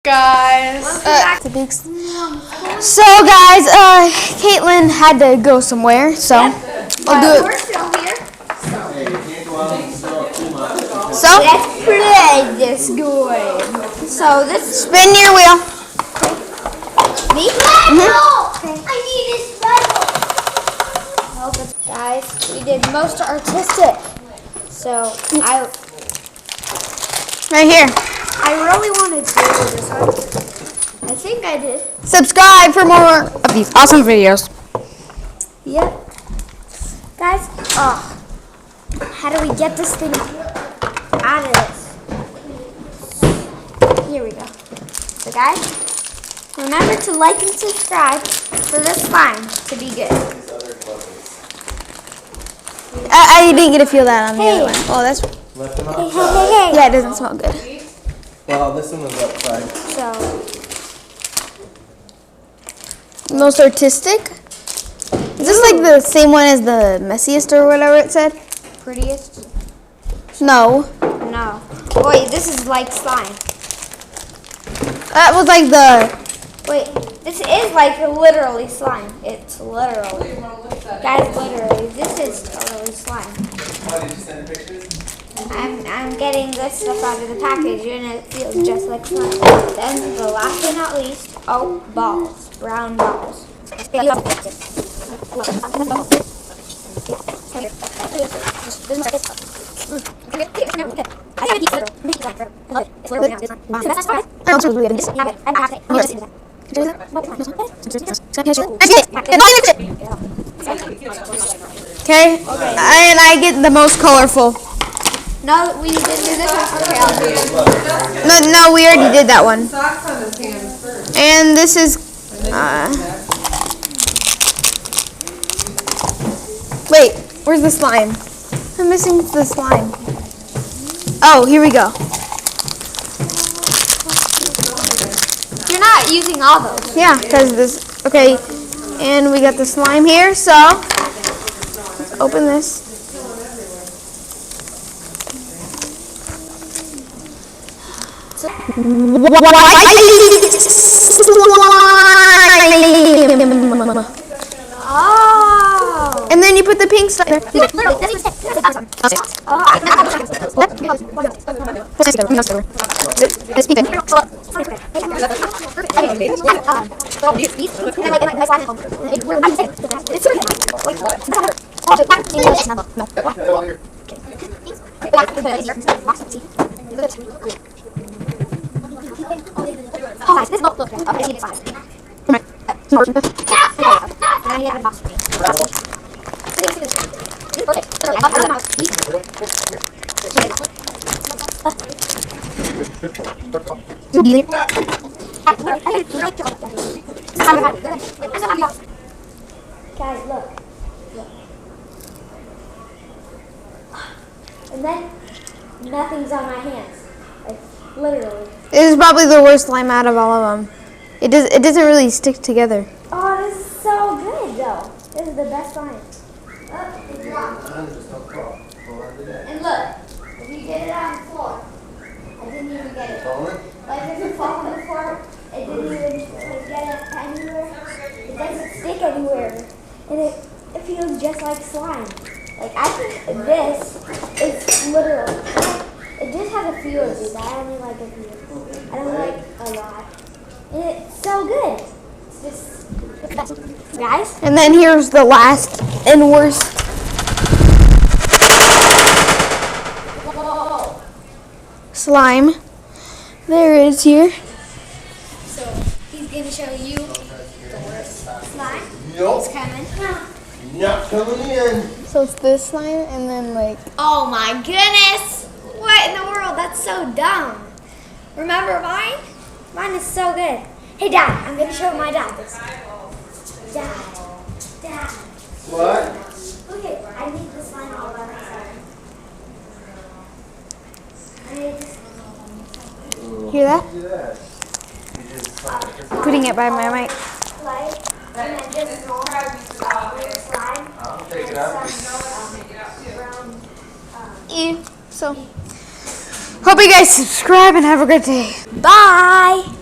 Guys. So guys, Caitlin had to go somewhere, so I'll do it. We're still here. So Let's play this game. So this spin your wheel. me? I need this medal. Guys, we did most artistic. So Right here. I really wanted to do this one. I think I did. Subscribe for more of these awesome videos. Yep. Guys, how do we get this thing out of this? Here we go. So guys, remember to like and subscribe for this slime to be good. I didn't get to feel that on the other one. Oh, that's Left them Hey, outside. hey, hey. yeah. It doesn't smell good. Well, this one was outside. So, Most artistic. Is this like the same one as the messiest or whatever it said? prettiest? No, No. Wait, this is like slime. that was like the. Wait, this is like literally slime. It's literally. Guys, literally, this is totally slime. Why did you send pictures? I'm getting this stuff out of the package and it feels just like slime. Then the last but not least, balls. Brown balls. Okay, and I get the most colorful. No, we didn't do this one. Okay, I'll do it. No, we already did that one. Socks on his hands first. And this is. Wait, where's the slime? I'm missing the slime. Oh, here we go. You're not using all those. Yeah, because this. Okay, and we got the slime here. So let's open this. Oh. And then you put the pink stuff there. Guys, look. And then nothing's on my hands. Like literally. This is probably the worst slime out of all of them. It doesn't really stick together. Oh, this is so good though. This is the best slime. Oh, it's dropped. And look, if you get it on the floor, I didn't even get it. Like if you fall on the floor, it didn't even get it anywhere. It doesn't stick anywhere. And it feels just like slime. Like I think this is literal. It just has a few of these. I only like a few. I don't like a lot. And it's so good. It's just, guys. And then here's the last and worst. Slime. There it is here. So he's gonna show you the worst slime. Nope. It's coming. Not coming in. So it's this slime and then like. Oh my goodness! What in the world? That's so dumb. Remember mine? Mine is so good. Hey Dad, I'm gonna show my dad this. Dad. What? Look at, I need this slime all by myself. I need this. Hear that? Do that. You just Putting it by my mic. Slime, and then just normal slime. I'll take it out. Brown, So, hope you guys subscribe and have a good day. Bye.